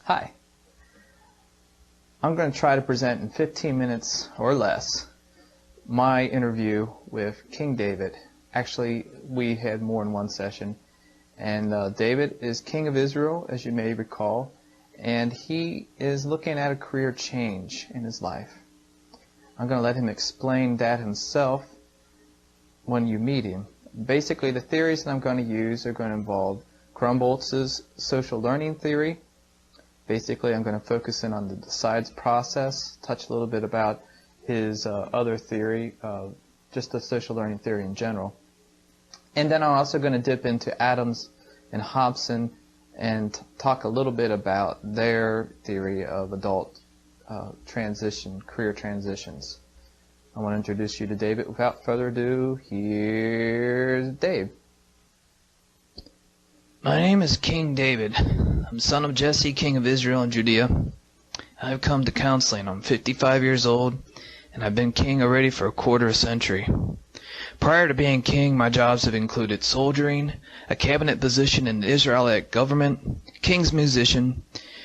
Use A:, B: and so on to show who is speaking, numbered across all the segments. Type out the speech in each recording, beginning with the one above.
A: Hi. I'm going to try to present in 15 minutes or less my interview with King David. Actually, we had more than one session. And David is king of Israel, as you may recall, and he is looking at a career change in his life. I'm going to let him explain that himself when you meet him. Basically, the theories that I'm going to use are going to involve Krumboltz's social learning theory. Basically, I'm going to focus in on the decides process, touch a little bit about his other theory, just the social learning theory in general. And then I'm also going to dip into Adams and Hobson and talk a little bit about their theory of adult career transitions. I want to introduce you to David. Without further ado, here's Dave.
B: My name is King David. I'm son of Jesse, king of Israel and Judea. I've come to counseling. I'm 55 years old, and I've been king already for a quarter century. Prior to being king, my jobs have included soldiering, a cabinet position in the Israelite government, king's musician,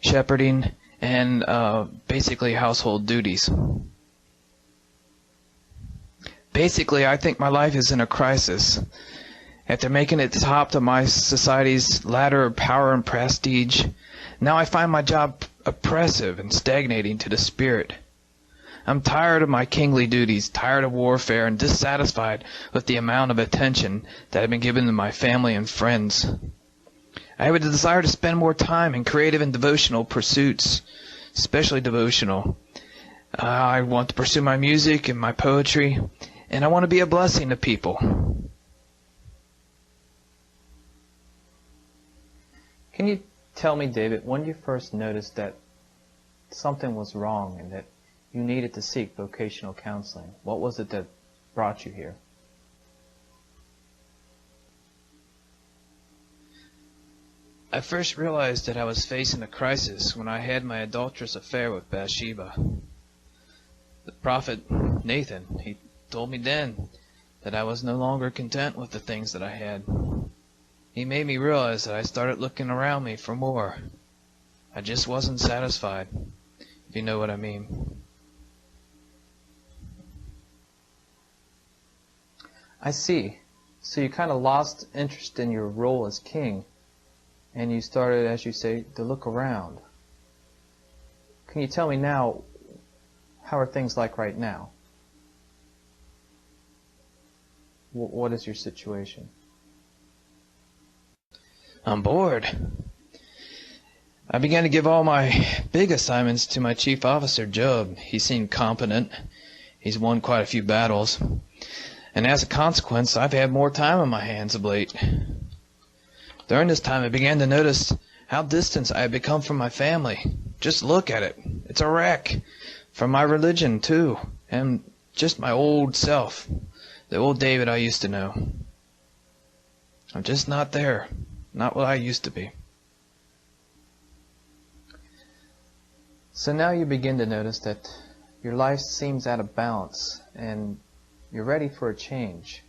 B: shepherding, and basically household duties. Basically, I think my life is in a crisis. After making it to the top of my society's ladder of power and prestige, now I find my job oppressive and stagnating to the spirit. I'm tired of my kingly duties, tired of warfare, and dissatisfied with the amount of attention that I've been given to my family and friends. I have a desire to spend more time in creative and devotional pursuits, especially devotional. I want to pursue my music and my poetry, and I want to be a blessing to people.
A: Can you tell me, David, when you first noticed that something was wrong and that you needed to seek vocational counseling? What was it that brought you here?
B: I first realized that I was facing a crisis when I had my adulterous affair with Bathsheba. The prophet Nathan, he told me then that I was no longer content with the things that I had. He made me realize that I started looking around me for more. I just wasn't satisfied, if you know what I mean.
A: I see. So you kind of lost interest in your role as king, and you started, as you say, to look around. Can you tell me now, how are things like right now? What is your situation?
B: I'm bored. I began to give all my big assignments to my chief officer, Job. He seemed competent. He's won quite a few battles. And as a consequence, I've had more time on my hands of late. During this time, I began to notice how distant I had become from my family. Just look at it. It's a wreck. From my religion, too. And just my old self. The old David I used to know. I'm just not there. Not what I used to be.
A: So now you begin to notice that your life seems out of balance and you're ready for a change.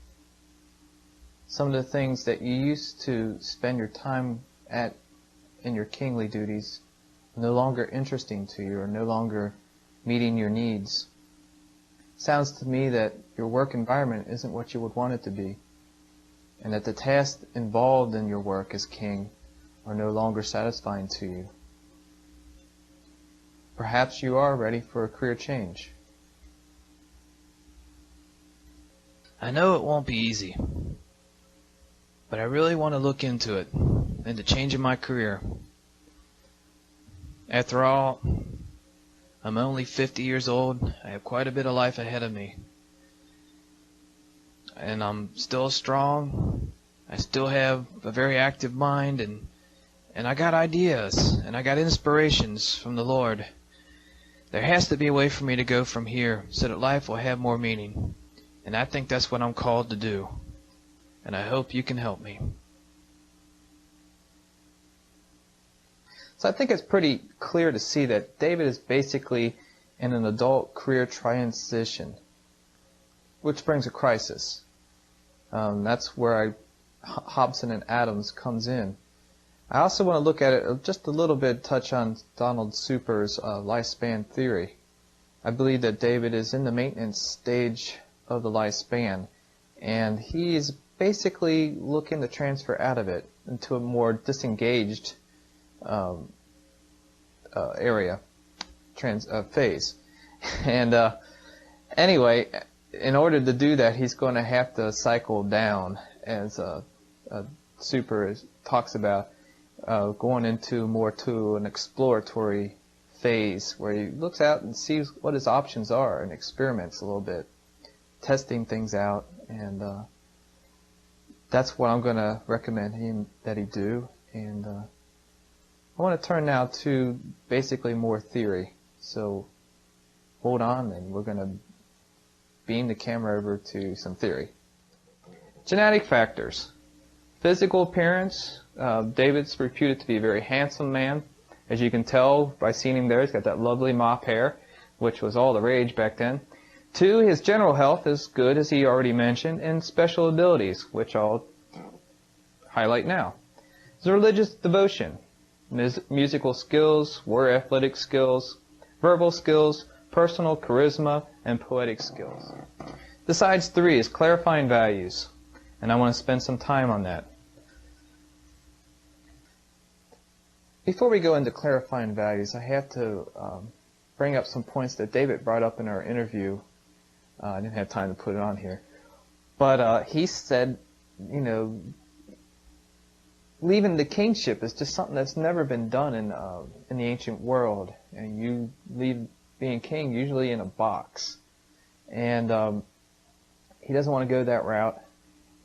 A: Some of the things that you used to spend your time at in your kingly duties are no longer interesting to you or no longer meeting your needs. Sounds to me that your work environment isn't what you would want it to be, and that the tasks involved in your work as king are no longer satisfying to you. Perhaps you are ready for a career change.
B: I know it won't be easy, but I really want to look into it, into changing my career. After all, I'm only 50 years old. I have quite a bit of life ahead of me. And I'm still strong. I still have a very active mind, and I got ideas, and I got inspirations from the Lord. There has to be a way for me to go from here so that life will have more meaning. And I think that's what I'm called to do. And I hope you can help me.
A: So I think it's pretty clear to see that David is basically in an adult career transition, which brings a crisis. That's where Hobson and Adams comes in. I also want to look at it just a little bit, touch on Donald Super's lifespan theory. I believe that David is in the maintenance stage of the lifespan, and he's basically looking to transfer out of it into a more disengaged phase. And anyway, in order to do that, he's going to have to cycle down, as Super talks about, going into more to an exploratory phase where he looks out and sees what his options are and experiments a little bit, testing things out, and that's what I'm going to recommend him that he do. And I want to turn now to basically more theory. So hold on, and we're going to beam the camera over to some theory. Genetic factors. Physical appearance. David's reputed to be a very handsome man. As you can tell by seeing him there, he's got that lovely mop hair, which was all the rage back then. 2, his general health is good, as he already mentioned, and special abilities, which I'll highlight now. His religious devotion, musical skills, war athletic skills, verbal skills, personal charisma, and poetic skills. Besides 3 is clarifying values, and I want to spend some time on that. Before we go into clarifying values, I have to bring up some points that David brought up in our interview. I didn't have time to put it on here. But he said, you know, leaving the kingship is just something that's never been done in the ancient world. And you leave being king usually in a box. And he doesn't want to go that route.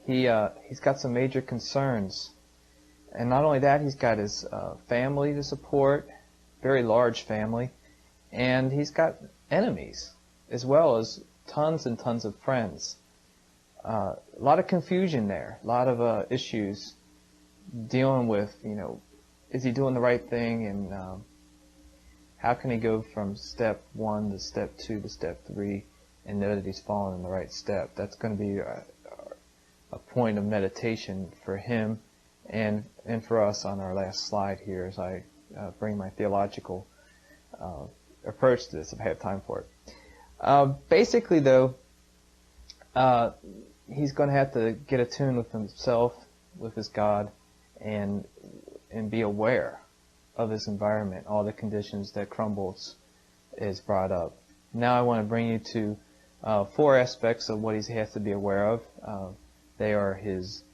A: He's got some major concerns. And not only that, he's got his family to support, very large family, and he's got enemies, as well as tons and tons of friends. A lot of confusion there, a lot of issues dealing with, you know, is he doing the right thing, and how can he go from step 1 to step 2 to step 3 and know that he's fallen in the right step? That's going to be a point of meditation for him. And for us on our last slide here, as I bring my theological approach to this, if I have time for it. Basically, though, he's going to have to get attuned with himself, with his God, and be aware of his environment, all the conditions that Crumbles is brought up. Now I want to bring you to 4 aspects of what he has to be aware of. They are his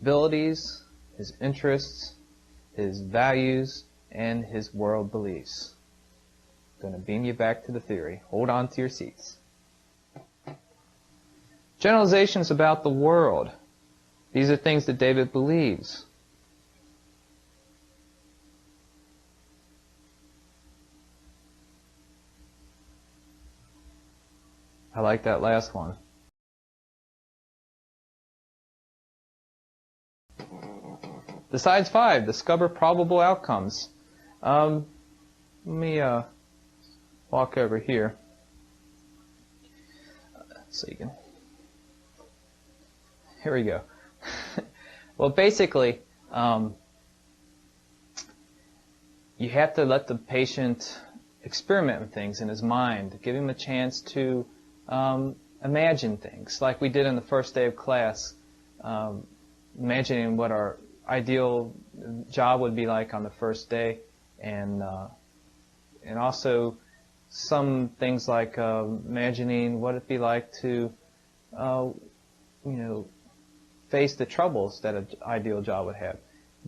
A: abilities, his interests, his values, and his world beliefs. I'm going to beam you back to the theory. Hold on to your seats. Generalizations about the world. These are things that David believes. I like that last one. Besides 5, discover probable outcomes. Let me walk over here so you can. Here we go. Well, basically, you have to let the patient experiment with things in his mind. Give him a chance to imagine things, like we did on the first day of class, imagining what our ideal job would be like on the first day, and also some things like imagining what it'd be like to, face the troubles that an ideal job would have.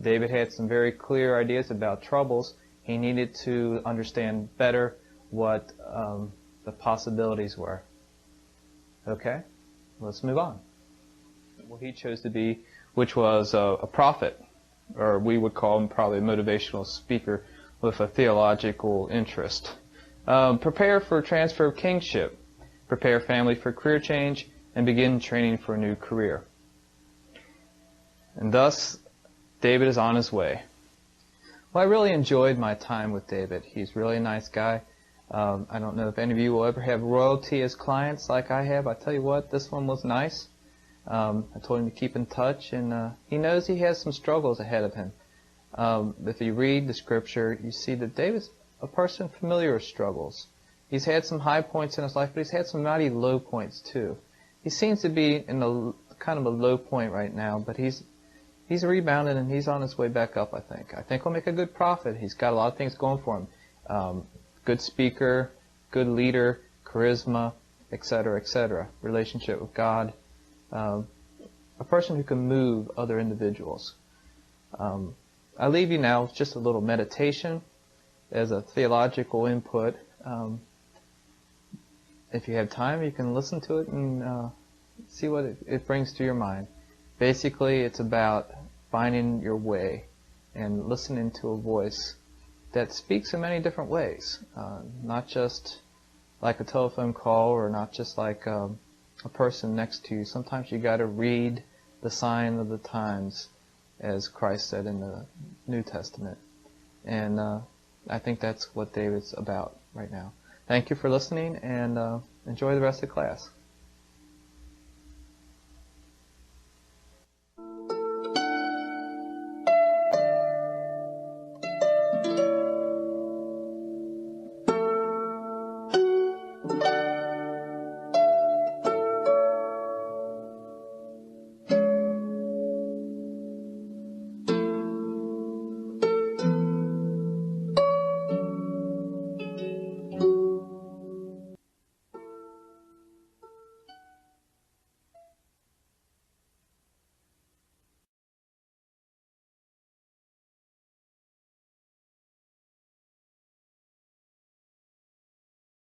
A: David had some very clear ideas about troubles. He needed to understand better what the possibilities were. Okay, let's move on. What he chose to be, which was a prophet, or we would call him probably a motivational speaker with a theological interest. Prepare for transfer of kingship. Prepare family for career change, and begin training for a new career. And thus, David is on his way. Well, I really enjoyed my time with David. He's really a nice guy. I don't know if any of you will ever have royalty as clients like I have. I tell you what, this one was nice. I told him to keep in touch, and he knows he has some struggles ahead of him. If you read the scripture, you see that David's a person familiar with struggles. He's had some high points in his life, but he's had some mighty low points too. He seems to be in a kind of a low point right now, but he's rebounded and he's on his way back up, I think. I think he'll make a good prophet. He's got a lot of things going for him. Good speaker, good leader, charisma, etc., etc. Relationship with God. A person who can move other individuals. I leave you now with just a little meditation as a theological input. If you have time, you can listen to it and see what it brings to your mind. Basically, it's about finding your way and listening to a voice that speaks in many different ways, not just like a telephone call or not just like a person next to you. Sometimes you got to read the sign of the times, as Christ said in the New Testament. And I think that's what David's about right now. Thank you for listening, and enjoy the rest of the class.